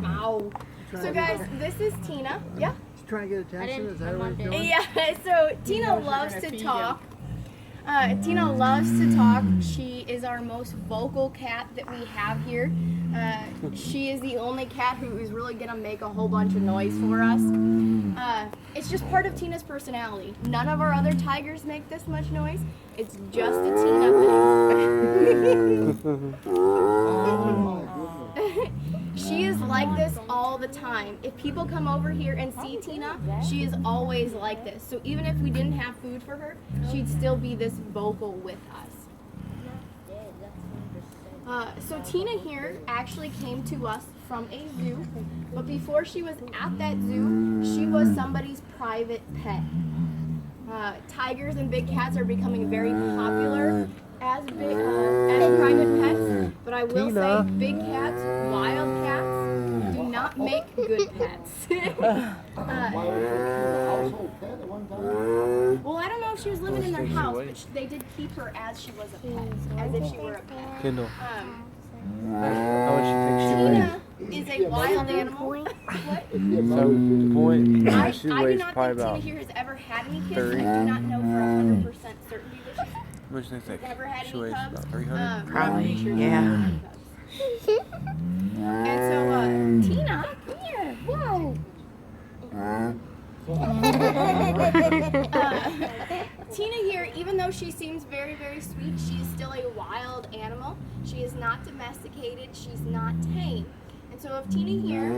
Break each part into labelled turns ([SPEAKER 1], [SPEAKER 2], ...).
[SPEAKER 1] Ow. So guys, this is Tina. Yeah?
[SPEAKER 2] She's trying to get attention, is that what it's doing?
[SPEAKER 1] Yeah, so Tina loves to talk. Tina loves to talk. She is our most vocal cat that we have here. She is the only cat who is really gonna make a whole bunch of noise for us. It's just part of Tina's personality. None of our other tigers make this much noise. It's just a Tina thing. She is like this all the time. If people come over here and see Tina, she is always like this. So even if we didn't have food for her, she'd still be this vocal with us. So Tina here actually came to us from a zoo, but before she was at that zoo, she was somebody's private pet. Tigers and big cats are becoming very popular as private pets, but I will say big cats, wild cats, do not make good pets. Well, I don't know if she was living in their house, but they did keep her as she was a pet, as if she were a pet.
[SPEAKER 3] Kindle. How much you think she weighs?
[SPEAKER 1] Tina is a wild animal. What?
[SPEAKER 3] So the point, she
[SPEAKER 1] I do
[SPEAKER 3] weighs
[SPEAKER 1] not
[SPEAKER 3] probably
[SPEAKER 1] think Tina
[SPEAKER 3] about.
[SPEAKER 1] here has ever had any kids.
[SPEAKER 3] 30.
[SPEAKER 1] I do not know for 100% certainty that she's
[SPEAKER 3] How much do you think?
[SPEAKER 1] never had
[SPEAKER 3] She
[SPEAKER 1] any
[SPEAKER 3] weighs
[SPEAKER 1] cubs.
[SPEAKER 3] about 300.
[SPEAKER 4] Probably,
[SPEAKER 1] I'm pretty sure she
[SPEAKER 4] yeah.
[SPEAKER 1] has any cubs. And so, Tina, come here. Whoa. Tina here, even though she seems very, very sweet, she is still a wild animal. She is not domesticated. She's not tame. And so if Tina here...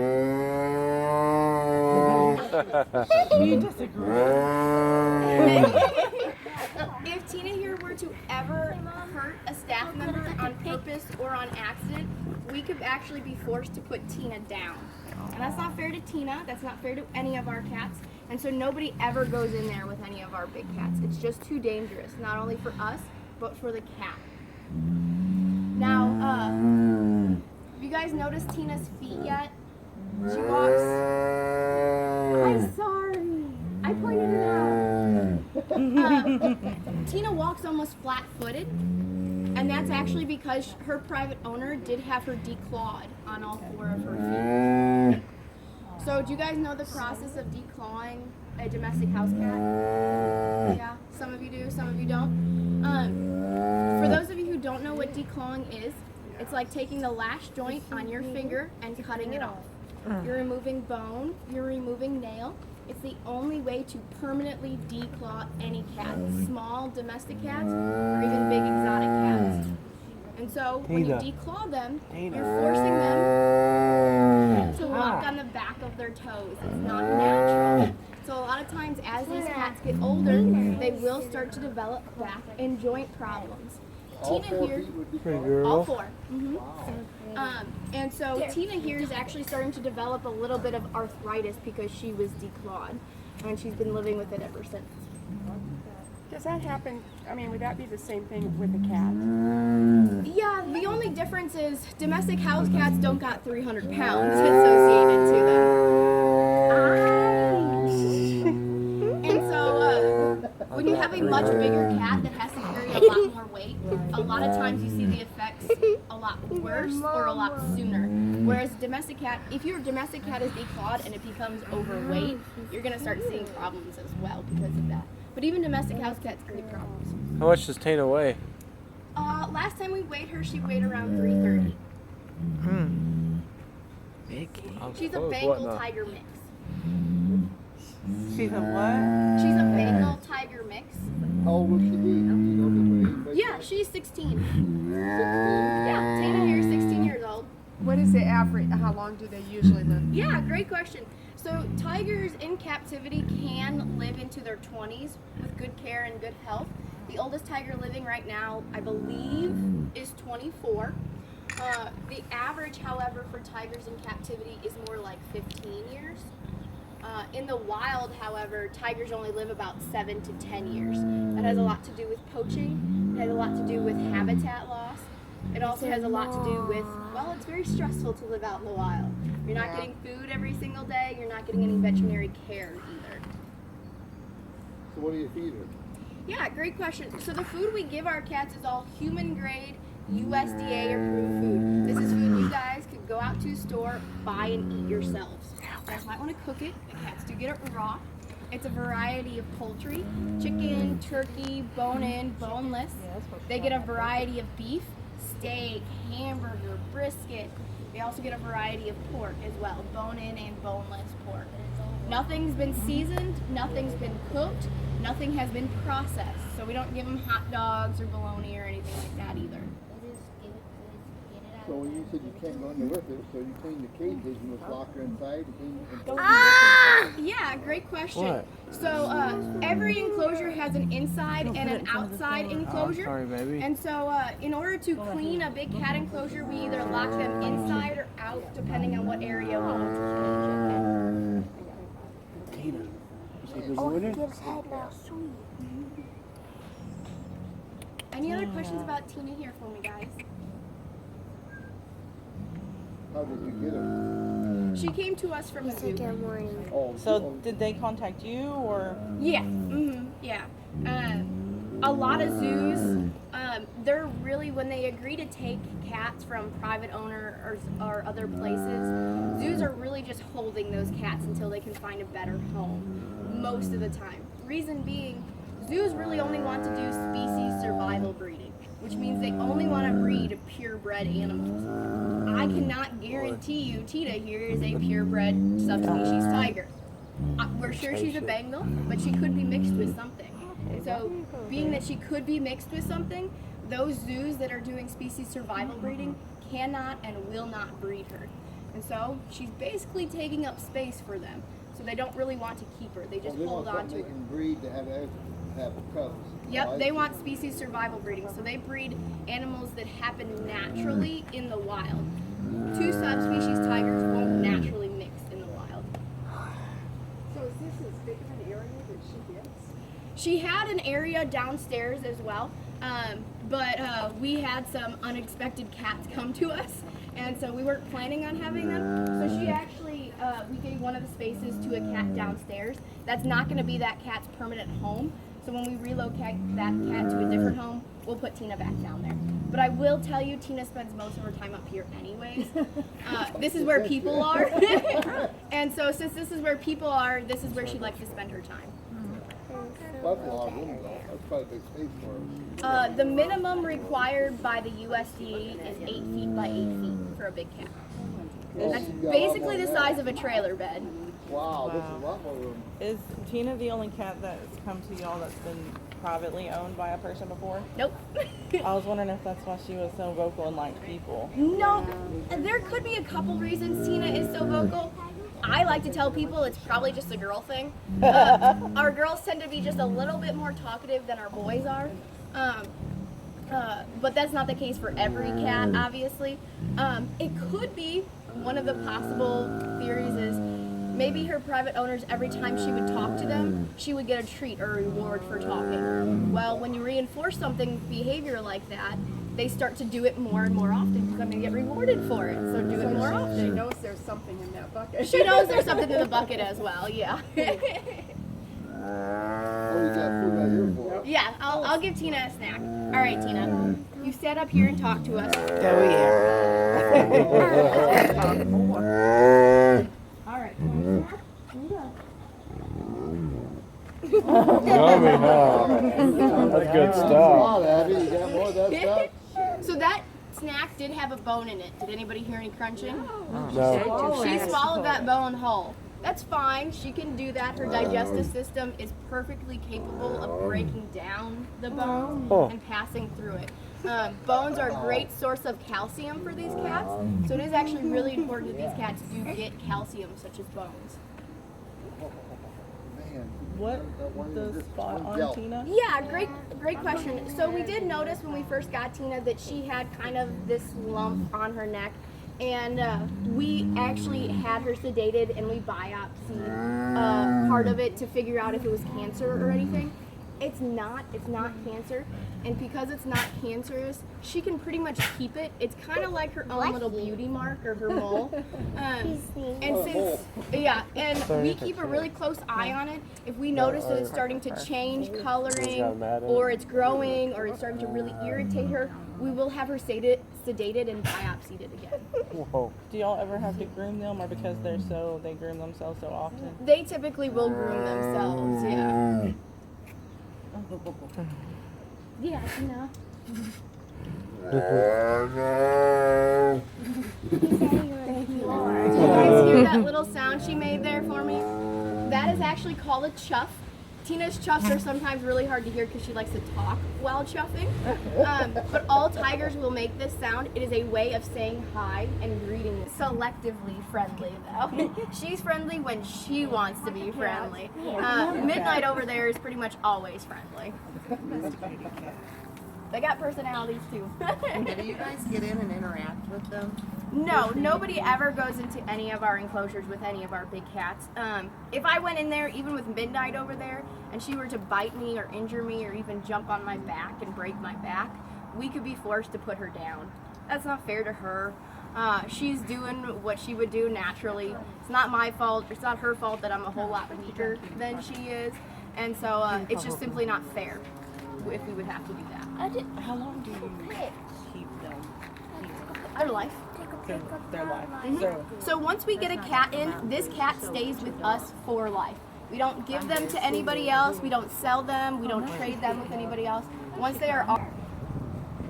[SPEAKER 4] You disagree.
[SPEAKER 1] If Tina here were to ever hurt a staff member on purpose or on accident, we could actually be forced to put Tina down. And that's not fair to Tina, that's not fair to any of our cats, and so nobody ever goes in there with any of our big cats. It's just too dangerous, not only for us, but for the cat. Now, have you guys noticed Tina's feet yet? She walks... I'm sorry, I pointed it out. Tina walks almost flat-footed, and that's actually because her private owner did have her declawed on all 4 of her feet. So do you guys know the process of declawing a domestic house cat? Yeah, some of you do, some of you don't. For those of you who don't know what declawing is, it's like taking the lash joint on your finger and cutting it off. You're removing bone, you're removing nail. It's the only way to permanently declaw any cat, small domestic cats or even big exotic cats. And so when you declaw them, you're forcing them to walk on the back of their toes. It's not natural. So a lot of times as these cats get older, they will start to develop back and joint problems. Tina here, all 4. And so Tina here is actually starting to develop a little bit of arthritis because she was declawed, and she's been living with it ever since.
[SPEAKER 5] Does that happen? I mean, would that be the same thing with a cat?
[SPEAKER 1] Yeah, the only difference is domestic house cats don't got 300 pounds associated to them. And so when you have a much bigger cat that has to carry a lot more weight, a lot of times you see the effects a lot worse or a lot sooner. Whereas a domestic cat, if your domestic cat is declawed and it becomes overweight, you're going to start seeing problems as well because of that. But even domestic house cats create problems.
[SPEAKER 3] How much does Tina weigh?
[SPEAKER 1] Last time we weighed her, she weighed around 330.
[SPEAKER 4] Vicki.
[SPEAKER 1] She's a Bengal tiger mix.
[SPEAKER 4] She's a what?
[SPEAKER 1] She's a Bengal tiger mix.
[SPEAKER 2] How old will she be? Do you know the weight?
[SPEAKER 1] Yeah, she's 16. Yeah, Tina here is 16 years old.
[SPEAKER 5] What is the average? How long do they usually live?
[SPEAKER 1] Yeah, great question. So tigers in captivity can live into their 20s with good care and good health. The oldest tiger living right now, I believe, is 24. The average, however, for tigers in captivity is more like 15 years. In the wild, however, tigers only live about 7 to 10 years. That has a lot to do with poaching. It has a lot to do with habitat loss. It also has a lot to do with, well, it's very stressful to live out in the wild. You're not getting food every single day. You're not getting any veterinary care either.
[SPEAKER 2] So what do you feed her?
[SPEAKER 1] Yeah, great question. So the food we give our cats is all human grade, USDA approved food. This is food you guys could go out to a store, buy, and eat yourselves. You guys might want to cook it. The cats do get it raw. It's a variety of poultry, chicken, turkey, bone-in, boneless. They get a variety of beef, steak, hamburger, brisket. They also get a variety of pork as well, bone-in and boneless pork. Nothing's been seasoned, nothing's been cooked, nothing has been processed. So we don't give them hot dogs or bologna or anything like that either.
[SPEAKER 2] So when you said you can't go in there with it, so you clean the cages, you must lock her inside and
[SPEAKER 1] Yeah, great question.
[SPEAKER 3] What?
[SPEAKER 1] So every enclosure has an inside and an outside enclosure.
[SPEAKER 3] Sorry, baby.
[SPEAKER 1] And so in order to clean a big cat enclosure, we either lock them inside or out depending on what area we want to
[SPEAKER 3] Tina. You see who's the winner?
[SPEAKER 1] Any other questions about Tina here for me, guys?
[SPEAKER 2] how did you get her?
[SPEAKER 1] She came to us from a zoo.
[SPEAKER 2] Oh,
[SPEAKER 4] So did they contact you or?
[SPEAKER 1] Yeah, yeah. A lot of zoos, they're really, when they agree to take cats from private owners or other places, zoos are really just holding those cats until they can find a better home, most of the time. Reason being, zoos really only want to do species survival breeding, which means they only want to breed purebred animals. I cannot guarantee you Tina here is a purebred subspecies tiger. We're sure she's a Bengal, but she could be mixed with something. So, being that she could be mixed with something, those zoos that are doing species survival breeding cannot and will not breed her. And so, she's basically taking up space for them. So they don't really want to keep her. They just hold on to
[SPEAKER 2] They
[SPEAKER 1] her.
[SPEAKER 2] can breed to have cubs.
[SPEAKER 1] Yep, they want species survival breeding. So they breed animals that happen naturally in the wild. Two subspecies tigers won't naturally mix in the wild.
[SPEAKER 5] So is this as big of an area that she gets?
[SPEAKER 1] She had an area downstairs as well, but we had some unexpected cats come to us, and so we weren't planning on having them. So she actually, we gave one of the spaces to a cat downstairs. That's not going to be that cat's permanent home. So when we relocate that cat to a different home, we'll put Tina back down there. But I will tell you, Tina spends most of her time up here anyways. This is where people are. And so since this is where people are, this is where she likes to spend her time.
[SPEAKER 2] That's a lot of room though. That's quite a big space for her.
[SPEAKER 1] The minimum required by the USDA is 8 feet by 8 feet for a big cat. That's
[SPEAKER 2] She's got a lot
[SPEAKER 1] basically
[SPEAKER 2] more
[SPEAKER 1] the
[SPEAKER 2] than
[SPEAKER 1] size
[SPEAKER 2] that.
[SPEAKER 1] of a trailer bed.
[SPEAKER 2] Wow, this is a lot more room.
[SPEAKER 4] Is Tina the only cat that's come to y'all that's been privately owned by a person before?
[SPEAKER 1] Nope.
[SPEAKER 4] I was wondering if that's why she was so vocal and liked people.
[SPEAKER 1] No, there could be a couple reasons Tina is so vocal. I like to tell people it's probably just a girl thing. Our girls tend to be just a little bit more talkative than our boys are. But that's not the case for every cat, obviously. It could be, one of the possible theories is maybe her private owners, every time she would talk to them, she would get a treat or a reward for talking. Well, when you reinforce something, behavior like that, they start to do it more and more often because I'm going to get rewarded for it. So do it more
[SPEAKER 5] She
[SPEAKER 1] often.
[SPEAKER 5] knows there's something in that bucket.
[SPEAKER 1] She knows there's something in the bucket as well, yeah.
[SPEAKER 2] Oh, you got food right here for her.
[SPEAKER 1] Yeah, I'll give Tina a snack. All right, Tina, you stand up here and talk to us.
[SPEAKER 4] Go
[SPEAKER 1] All right.
[SPEAKER 3] Yummy, huh? That's good stuff.
[SPEAKER 2] Wow, Abby, you got more of that stuff?
[SPEAKER 1] So that snack did have a bone in it. Did anybody hear any crunching?
[SPEAKER 3] No.
[SPEAKER 1] She swallowed that bone whole. That's fine. She can do that. Her digestive system is perfectly capable of breaking down the bone and passing through it. Bones are a great source of calcium for these cats, so it is actually really important that these cats do get calcium, such as bones.
[SPEAKER 2] Man.
[SPEAKER 4] What
[SPEAKER 2] That one
[SPEAKER 4] the
[SPEAKER 2] is just
[SPEAKER 4] spot
[SPEAKER 2] one
[SPEAKER 4] on
[SPEAKER 2] gel.
[SPEAKER 4] Tina?
[SPEAKER 1] Yeah, great question. So we did notice when we first got Tina that she had kind of this lump on her neck, and we actually had her sedated and we biopsied part of it to figure out if it was cancer or anything. It's not cancer, and because it's not cancerous, she can pretty much keep it. It's kind of like her own little beauty mark or her mole. And since, yeah, and we keep a really close eye on it. If we notice that it's starting to change coloring, or it's growing, or it's starting to really irritate her, we will have her sedated and biopsied it again.
[SPEAKER 3] Whoa.
[SPEAKER 4] Do y'all ever have to groom them, or because they groom themselves so often?
[SPEAKER 1] They typically will groom themselves, yeah. Yeah, you know. Do you guys hear that little sound she made there for me? That is actually called a chuff. Tina's chuffs are sometimes really hard to hear because she likes to talk while chuffing. But all tigers will make this sound. It is a way of saying hi and greeting. Selectively friendly, though. She's friendly when she wants to be friendly. Midnight over there is pretty much always friendly. They got personalities too.
[SPEAKER 6] Do you guys get in and interact with them?
[SPEAKER 1] No, nobody ever goes into any of our enclosures with any of our big cats. If I went in there, even with Midnight over there, and she were to bite me or injure me or even jump on my back and break my back, we could be forced to put her down. That's not fair to her. She's doing what she would do naturally. It's not my fault. It's not her fault that I'm a whole lot weaker than she is. And so it's just simply not fair if we would have to do that.
[SPEAKER 4] How long do you keep them?
[SPEAKER 1] Our life.
[SPEAKER 4] Their life.
[SPEAKER 1] So once we get a cat in, this cat stays with us for life. We don't give them to anybody else. We don't sell them. We don't trade them with anybody else. Once they are our...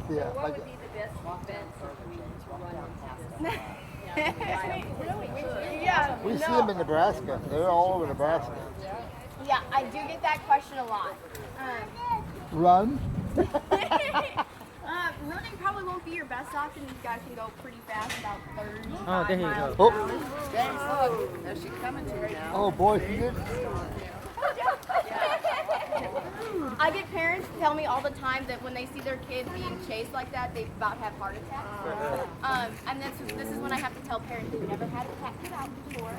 [SPEAKER 2] Yeah,
[SPEAKER 6] What would be the best fence for me to run past?
[SPEAKER 1] Yeah,
[SPEAKER 2] we see them in Nebraska. They're all over Nebraska.
[SPEAKER 1] Yeah, I do get that question a lot.
[SPEAKER 2] Run.
[SPEAKER 1] Running probably won't be your best option. These guys can go pretty fast, about 35
[SPEAKER 3] Oh, there you
[SPEAKER 1] miles
[SPEAKER 3] go.
[SPEAKER 1] per hour.
[SPEAKER 6] Thanks, look. There's she coming to you now.
[SPEAKER 2] Oh boy, she did.
[SPEAKER 1] I get parents tell me all the time that when they see their kid being chased like that, they about have heart attacks. And this is when I have to tell parents we've never had a cat get out before.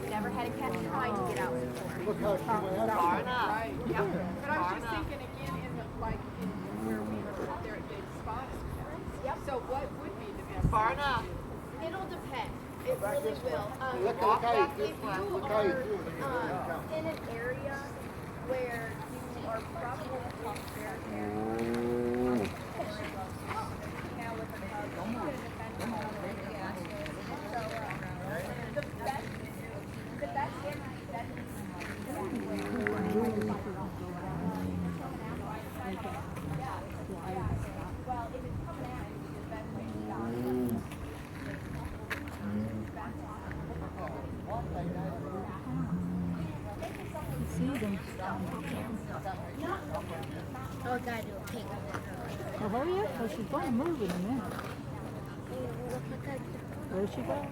[SPEAKER 1] We've never had a cat try to get out before.
[SPEAKER 2] Look how she went up.
[SPEAKER 6] Far enough.
[SPEAKER 1] Yep.
[SPEAKER 5] But I was just thinking again in the, like, in where we were there at Big Spot.
[SPEAKER 1] Yep.
[SPEAKER 5] So what would be the best?
[SPEAKER 6] Far enough.
[SPEAKER 1] It'll depend. It really will.
[SPEAKER 2] Look how you
[SPEAKER 1] If you
[SPEAKER 2] look how you
[SPEAKER 1] are
[SPEAKER 2] do it.
[SPEAKER 1] in an area where you are probably Oh, God, it'll take
[SPEAKER 7] Well, hurry up, because she's going to move in a minute. Where'd she go?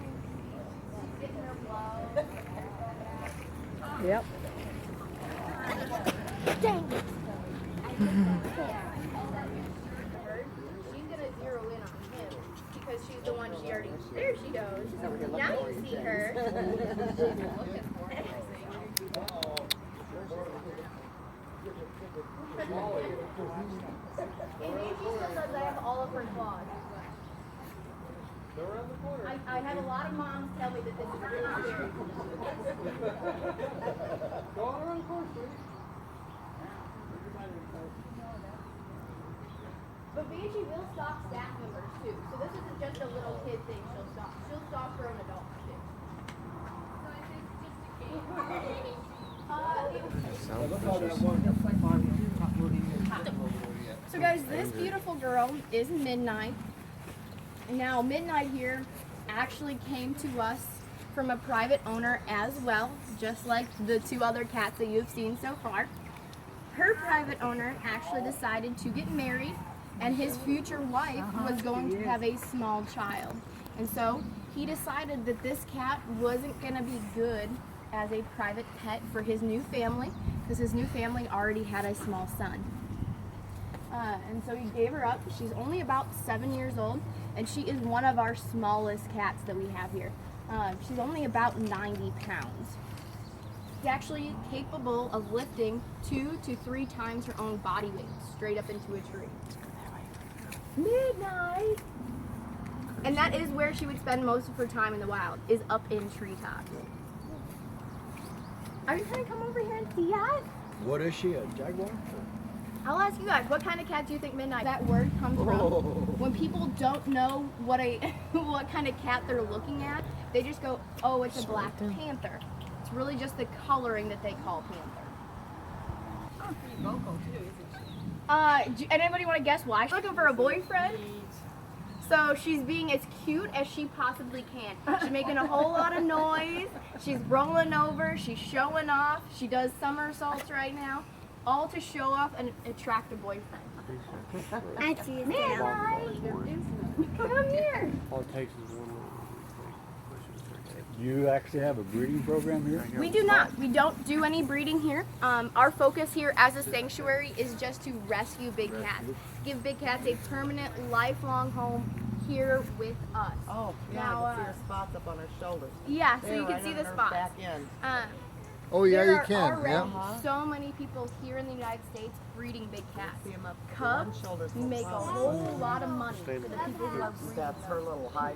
[SPEAKER 7] Yep.
[SPEAKER 1] Dang it. She's gonna zero in on him because she's the one she already. There she goes. Now you see her. And maybe she still does. I have all of her claws. I had a lot of moms tell me that this is really very But Vicki will stalk staff members too. So this isn't just a little kid thing she'll stalk. She'll stalk grown adults too. So guys, this beautiful girl is Midnight. Now Midnight here actually came to us from a private owner as well, just like the two other cats that you've seen so far. Her private owner actually decided to get married, and his future wife was going to have a small child. And so he decided that this cat wasn't going to be good as a private pet for his new family, because his new family already had a small son. And so he gave her up. She's only about 7 years old, and she is one of our smallest cats that we have here. She's only about 90 pounds. She's actually capable of lifting 2 to 3 times her own body weight straight up into a tree. Midnight! And that is where she would spend most of her time in the wild, is up in treetops. Are you trying to come over here and see us?
[SPEAKER 8] What is she, a jaguar?
[SPEAKER 1] I'll ask you guys, what kind of cat do you think Midnight that word comes from? When people don't know what what kind of cat they're looking at, they just go, oh, it's a black panther. It's really just the coloring that they call panther.
[SPEAKER 6] Pretty vocal too, isn't she?
[SPEAKER 1] Anybody want to guess why? She's looking for a boyfriend. So she's being as cute as she possibly can. She's making a whole lot of noise. She's rolling over. She's showing off. She does somersaults right now, all to show off and attract a boyfriend.
[SPEAKER 8] I see it.
[SPEAKER 1] Midnight, come here.
[SPEAKER 3] All it takes is one.
[SPEAKER 2] Do you actually have a breeding program here?
[SPEAKER 1] We do not. We don't do any breeding here. Our focus here as a sanctuary is just to rescue big cats. Give big cats a permanent, lifelong home here with us.
[SPEAKER 9] Oh, yeah,
[SPEAKER 1] Now,
[SPEAKER 9] I can see her spots up on her shoulders.
[SPEAKER 1] Yeah, so
[SPEAKER 9] They're
[SPEAKER 1] you can
[SPEAKER 9] right
[SPEAKER 1] see
[SPEAKER 9] on
[SPEAKER 1] the
[SPEAKER 9] her
[SPEAKER 1] spots.
[SPEAKER 9] back end.
[SPEAKER 2] Oh yeah,
[SPEAKER 1] There
[SPEAKER 2] you
[SPEAKER 1] are
[SPEAKER 2] can.
[SPEAKER 1] already
[SPEAKER 2] Yeah.
[SPEAKER 1] so many people here in the United States breeding big cats.
[SPEAKER 9] See 'em up
[SPEAKER 1] Cubs
[SPEAKER 9] one shoulder's
[SPEAKER 1] make a
[SPEAKER 9] full.
[SPEAKER 1] whole lot of money for the people who are breeding.
[SPEAKER 9] That's her little height.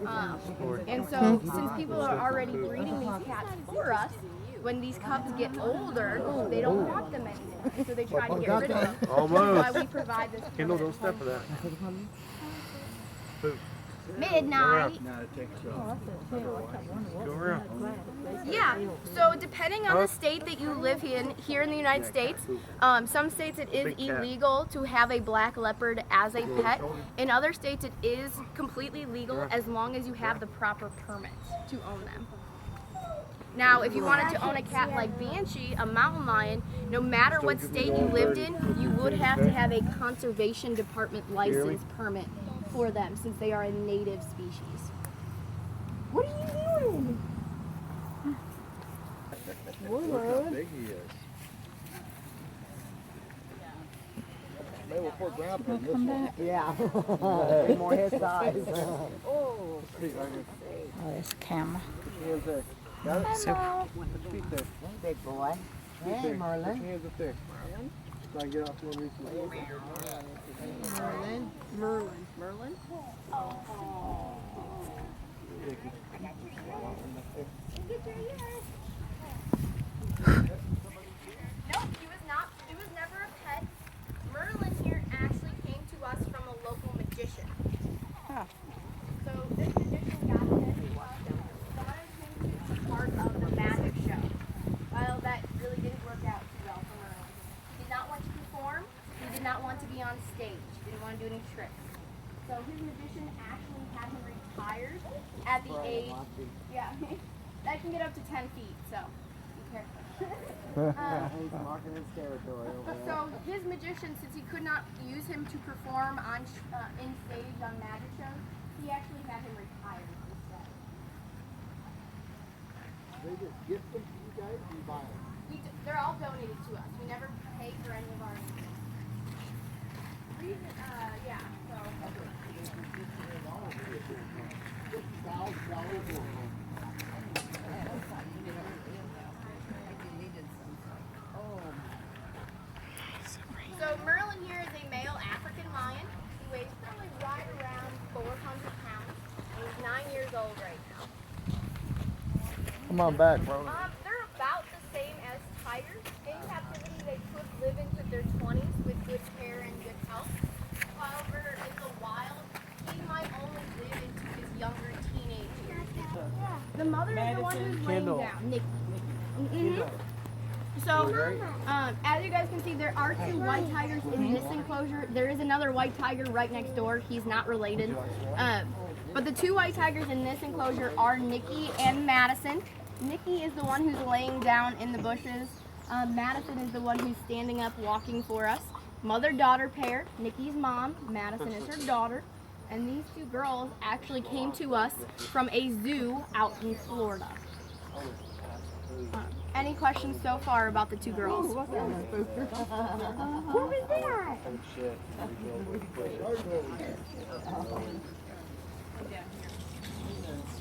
[SPEAKER 1] And so, since people are already breeding these cats for us, when these cubs get older, they don't want them anymore. So they try to get rid of them.
[SPEAKER 3] Almost.
[SPEAKER 1] That's why we provide this.
[SPEAKER 3] Kendall, don't step for that.
[SPEAKER 1] Midnight.
[SPEAKER 3] Go around.
[SPEAKER 1] Yeah. So depending on the state that you live in, here in the United States, some states it is
[SPEAKER 3] Big cat.
[SPEAKER 1] illegal to have a black leopard as a pet. In other states it is completely legal as long as you have the proper permits to own them. Now, if you wanted to own a cat like Banshee, a mountain lion, no matter what state you lived in, you would have to have a conservation department license permit for them since they are a native species. What are you doing?
[SPEAKER 2] Look how big he is. Maybe we'll put Grandpa in this one.
[SPEAKER 9] Yeah. Be more his size.
[SPEAKER 7] Oh, there's a camera.
[SPEAKER 2] Hands there. Got it?
[SPEAKER 7] So,
[SPEAKER 2] Feet there.
[SPEAKER 9] Hey, big boy. Hey, Merlin.
[SPEAKER 2] Hands up there. Try and get off one recently.
[SPEAKER 9] Merlin.
[SPEAKER 1] Merlin? Nope, he was never a pet. Merlin here actually came to us from a local magician. So this magician got him thought he came to be part of the magic show. Well, that really didn't work out too well for Merlin. He did not want to perform. He did not want to be on stage. He didn't want to do any tricks. So his magician actually had him retired at the age, yeah, that can get up to 10 feet, so be careful.
[SPEAKER 9] He's marking his territory over there.
[SPEAKER 1] So his magician, since he could not use him to perform on in stage on magic shows, he actually had him retired instead.
[SPEAKER 2] They just gift them to you guys and buy them.
[SPEAKER 1] They're all donated to us. We never pay for any of our reason. Yeah. So. So Merlin here is a male African lion. He weighs probably right around 400 pounds. And he's 9 years old right now.
[SPEAKER 2] Come on back, bro.
[SPEAKER 1] They're about the same as tigers. In captivity, they could live into their 20s with good care and good health. However, in the wild, he might only live into his younger teenage years. The mother is the one who's laying
[SPEAKER 3] Kendall.
[SPEAKER 1] down. Nikki. Mhm. So, as you guys can see, there are 2 white tigers in this enclosure. There is another white tiger right next door. He's not related. But the 2 white tigers in this enclosure are Nikki and Madison. Nikki is the one who's laying down in the bushes. Madison is the one who's standing up walking for us. Mother-daughter pair. Nikki's mom, Madison is her daughter. And these 2 girls actually came to us from a zoo out in Florida. Any questions so far about the 2 girls? What was that?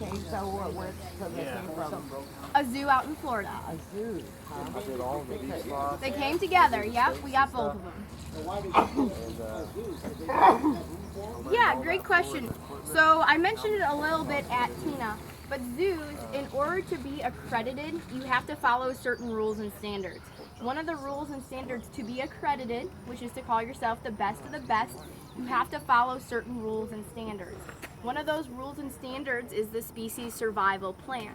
[SPEAKER 9] Okay, so where so they came from?
[SPEAKER 1] A zoo out in Florida.
[SPEAKER 9] A zoo.
[SPEAKER 3] I did all of these spots.
[SPEAKER 1] They came together. Yep, we got both of them. Yeah, great question. So I mentioned it a little bit at Tina, but zoos, in order to be accredited, you have to follow certain rules and standards. one of the rules and standards to be accredited, which is to call yourself the best of the best, you have to follow certain rules and standards. One of those rules and standards is the species survival plan.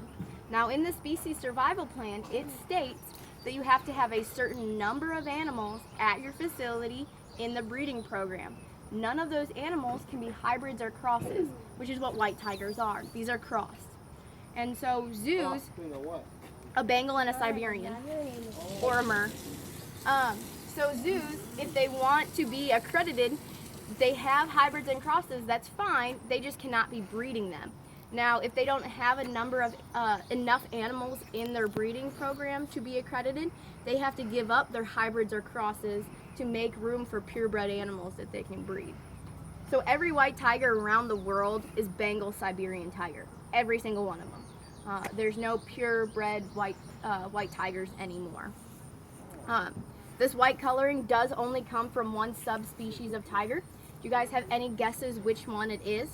[SPEAKER 1] Now, in the species survival plan, it states that you have to have a certain number of animals at your facility in the breeding program. None of those animals can be hybrids or crosses, which is what white tigers are. These are crossed. And so zoos, a Bengal and a Siberian, or a Mur. So zoos, if they want to be accredited, they have hybrids and crosses, that's fine, they just cannot be breeding them. Now, if they don't have a number of enough animals in their breeding program to be accredited, they have to give up their hybrids or crosses to make room for purebred animals that they can breed. So every white tiger around the world is Bengal Siberian tiger, every single one of them. There's no purebred white tigers anymore. This white coloring does only come from one subspecies of tiger. Do you guys have any guesses which one it is?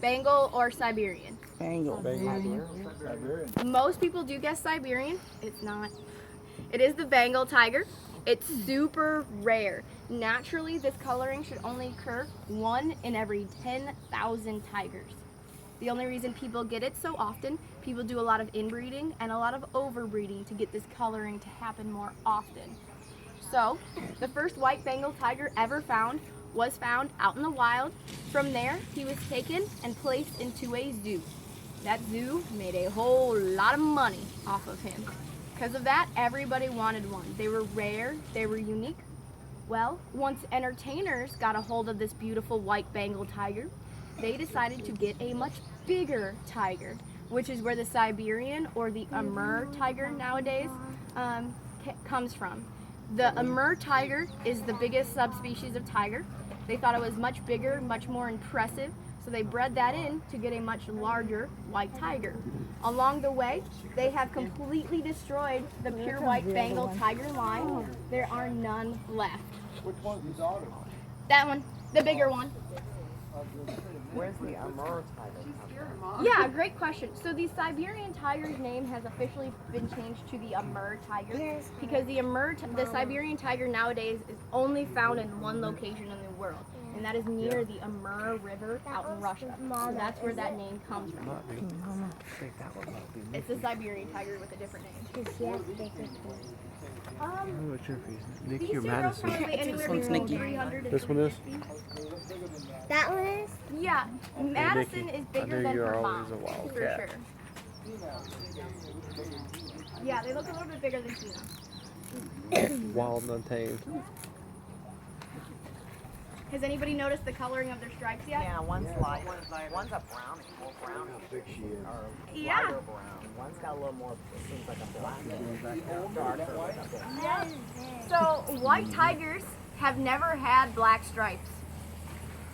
[SPEAKER 1] Bengal or Siberian?
[SPEAKER 7] Bengal.
[SPEAKER 2] Siberian.
[SPEAKER 1] Most people do guess Siberian. It's not. It is the Bengal tiger. It's super rare. Naturally, this coloring should only occur 1 in every 10,000 tigers. The only reason people get it so often, people do a lot of inbreeding and a lot of overbreeding to get this coloring to happen more often. So, the first white Bengal tiger ever found was found out in the wild. From there, he was taken and placed into a zoo. That zoo made a whole lot of money off of him. Because of that, everybody wanted one. They were rare, they were unique. Well, once entertainers got a hold of this beautiful white Bengal tiger, they decided to get a much bigger tiger, which is where the Siberian or the Amur tiger nowadays comes from. The Amur tiger is the biggest subspecies of tiger. They thought it was much bigger, much more impressive, so they bred that in to get a much larger white tiger. Along the way, they have completely destroyed the pure white Bengal tiger line. There are none left.
[SPEAKER 2] Which one's the daughter?
[SPEAKER 1] That one, the bigger one.
[SPEAKER 9] Where's the Amur tiger?
[SPEAKER 1] Yeah, great question. So the Siberian tiger's name has officially been changed to the Amur tiger because the Siberian tiger nowadays is only found in one location in the world, and that is near the Amur River out in Russia. So that's where that name comes from. It's the Siberian tiger with a different name.
[SPEAKER 3] What's your face? Vicki
[SPEAKER 1] These
[SPEAKER 3] or
[SPEAKER 1] two girls
[SPEAKER 3] Madison?
[SPEAKER 1] probably anywhere
[SPEAKER 7] one's
[SPEAKER 1] between
[SPEAKER 7] Nikki.
[SPEAKER 1] 300 and
[SPEAKER 3] This one is?
[SPEAKER 1] 350.
[SPEAKER 8] That one is?
[SPEAKER 1] Yeah, Madison
[SPEAKER 3] Nikki,
[SPEAKER 1] is
[SPEAKER 3] I
[SPEAKER 1] bigger
[SPEAKER 3] knew
[SPEAKER 1] than
[SPEAKER 3] you were
[SPEAKER 1] her
[SPEAKER 3] always
[SPEAKER 1] mom,
[SPEAKER 3] a
[SPEAKER 1] for
[SPEAKER 3] wildcat.
[SPEAKER 1] sure. Yeah, they look a little bit bigger than Tina.
[SPEAKER 3] Wild and untamed.
[SPEAKER 1] Has anybody noticed the coloring of their stripes yet?
[SPEAKER 9] Yeah, one's light. One's a brownie, more brownie. Or
[SPEAKER 1] Yeah.
[SPEAKER 9] lighter brown. One's got a little more, it seems like a black. Darker. Like a bit.
[SPEAKER 1] So, white tigers have never had black stripes.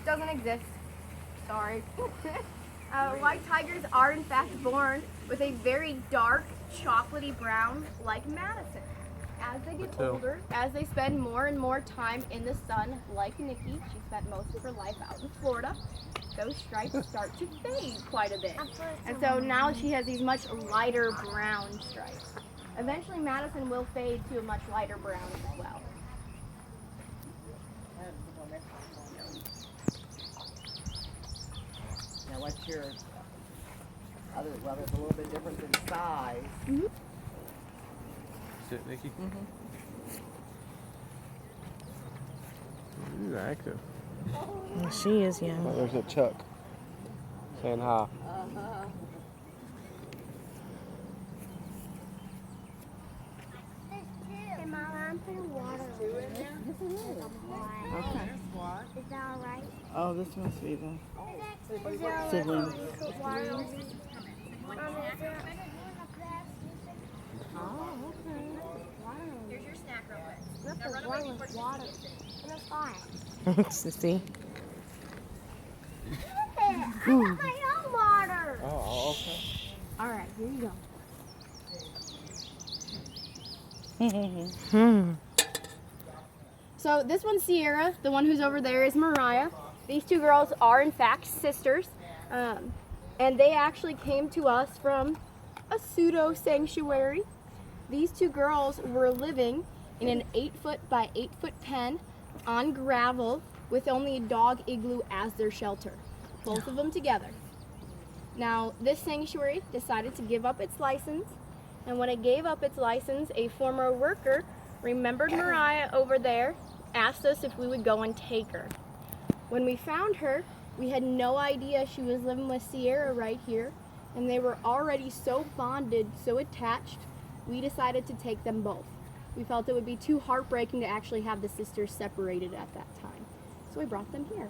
[SPEAKER 1] Doesn't exist. Sorry. White tigers are in fact born with a very dark, chocolatey brown like Madison. As they get older, as they spend more and more time in the sun, like Nikki, she spent most of her life out in Florida, those stripes start to fade quite a bit. And so now she has these much lighter brown stripes. Eventually Madison will fade to a much lighter brown as well.
[SPEAKER 9] Now what's your other, well, there's a little bit difference in size.
[SPEAKER 3] Sit, Nikki. Ooh, active.
[SPEAKER 4] She is young.
[SPEAKER 3] Oh, there's a Chuck saying hi.
[SPEAKER 8] Hey, Mom, I'm putting water in there.
[SPEAKER 7] Okay.
[SPEAKER 8] Is that alright?
[SPEAKER 7] Oh, this must be the
[SPEAKER 8] Is there alright
[SPEAKER 7] sibling.
[SPEAKER 8] to put water in there?
[SPEAKER 7] Oh, okay.
[SPEAKER 1] Here's your snack real quick.
[SPEAKER 8] Nothing wrong with water in a fire.
[SPEAKER 7] See?
[SPEAKER 8] I got my own water.
[SPEAKER 3] Oh, okay.
[SPEAKER 1] Alright, here you go. So this one's Sierra, the one who's over there is Mariah. These two girls are in fact sisters, and they actually came to us from a pseudo sanctuary. these two girls were living in an 8-foot by 8-foot pen on gravel with only a dog igloo as their shelter. Both of them together. Now, this sanctuary decided to give up its license, and when it gave up its license, a former worker remembered Mariah over there, asked us if we would go and take her. When we found her, we had no idea she was living with Sierra right here, and they were already so bonded, so attached, we decided to take them both. We felt it would be too heartbreaking to actually have the sisters separated at that time, so we brought them here.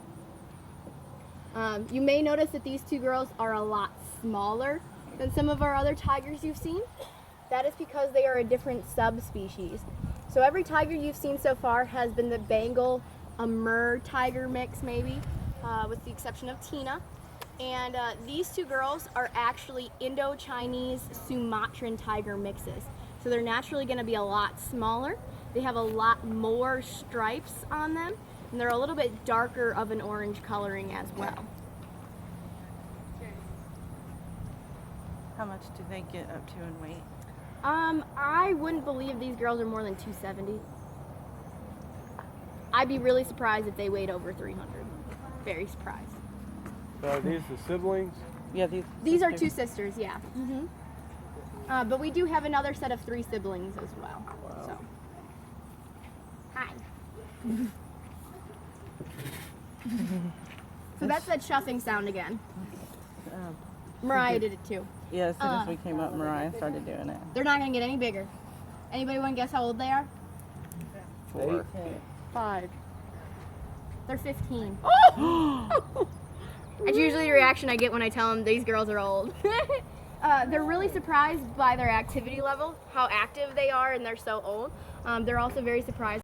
[SPEAKER 1] You may notice that these two girls are a lot smaller than some of our other tigers you've seen. That is because they are a different subspecies. So every tiger you've seen so far has been the Bengal Amur tiger mix, maybe, with the exception of Tina. And these two girls are actually Indo-Chinese Sumatran tiger mixes. So they're naturally going to be a lot smaller. They have a lot more stripes on them, and they're a little bit darker of an orange coloring as well.
[SPEAKER 4] How much do they get up to in weight?
[SPEAKER 1] I wouldn't believe these girls are more than 270. I'd be really surprised if they weighed over 300. Very surprised.
[SPEAKER 3] So are these the siblings?
[SPEAKER 4] Yeah,
[SPEAKER 1] These are two sisters, yeah. But we do have another set of 3 siblings as well.
[SPEAKER 3] Wow.
[SPEAKER 1] So, hi. So that's that shuffing sound again. Mariah did it too.
[SPEAKER 7] Yeah, as soon as we came up, Mariah started doing it.
[SPEAKER 1] They're not gonna get any bigger. Anybody want to guess how old they are?
[SPEAKER 3] 4.
[SPEAKER 7] 5.
[SPEAKER 1] They're 15. That's usually the reaction I get when I tell them these girls are old. They're really surprised by their activity level, how active they are, and they're so old. They're also very surprised